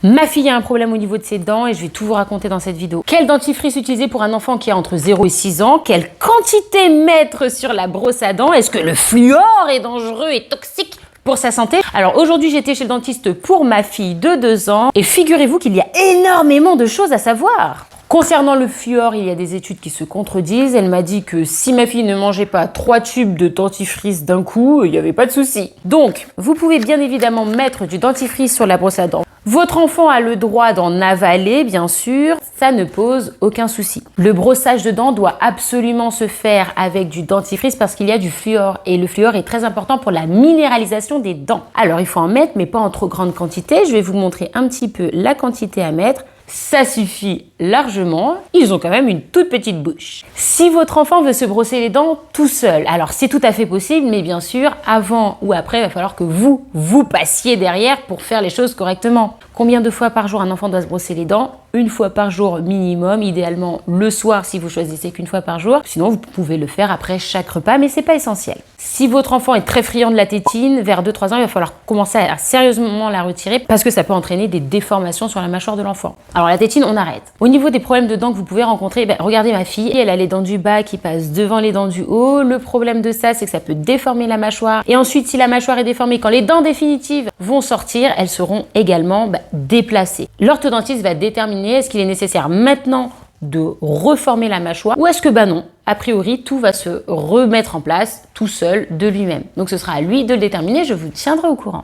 Ma fille a un problème au niveau de ses dents et je vais tout vous raconter dans cette vidéo. Quel dentifrice utiliser pour un enfant qui a entre 0 et 6 ans? Quelle quantité mettre sur la brosse à dents? Est-ce que le fluor est dangereux et toxique pour sa santé? Alors aujourd'hui, j'étais chez le dentiste pour ma fille de 2 ans et figurez-vous qu'il y a énormément de choses à savoir. Concernant le fluor, il y a des études qui se contredisent. Elle m'a dit que si ma fille ne mangeait pas 3 tubes de dentifrice d'un coup, il n'y avait pas de souci. Donc, vous pouvez bien évidemment mettre du dentifrice sur la brosse à dents. Votre enfant a le droit d'en avaler, bien sûr, ça ne pose aucun souci. Le brossage de dents doit absolument se faire avec du dentifrice parce qu'il y a du fluor et le fluor est très important pour la minéralisation des dents. Alors, il faut en mettre, mais pas en trop grande quantité. Je vais vous montrer un petit peu la quantité à mettre. Ça suffit largement, ils ont quand même une toute petite bouche. Si votre enfant veut se brosser les dents tout seul, alors c'est tout à fait possible, mais bien sûr, avant ou après, il va falloir que vous passiez derrière pour faire les choses correctement. Combien de fois par jour un enfant doit se brosser les dents? 1 fois par jour minimum, idéalement le soir si vous choisissez qu'1 fois par jour. Sinon, vous pouvez le faire après chaque repas, mais c'est pas essentiel. Si votre enfant est très friand de la tétine, vers 2-3 ans, il va falloir commencer à sérieusement la retirer parce que ça peut entraîner des déformations sur la mâchoire de l'enfant. Alors la tétine, on arrête. Au niveau des problèmes de dents que vous pouvez rencontrer, regardez ma fille, elle a les dents du bas qui passent devant les dents du haut. Le problème de ça, c'est que ça peut déformer la mâchoire. Et ensuite, si la mâchoire est déformée, quand les dents définitives vont sortir, elles seront également déplacées. L'orthodontiste va déterminer est-ce qu'il est nécessaire maintenant de reformer la mâchoire ou est-ce que non, a priori tout va se remettre en place tout seul de lui-même. Donc ce sera à lui de le déterminer, je vous tiendrai au courant.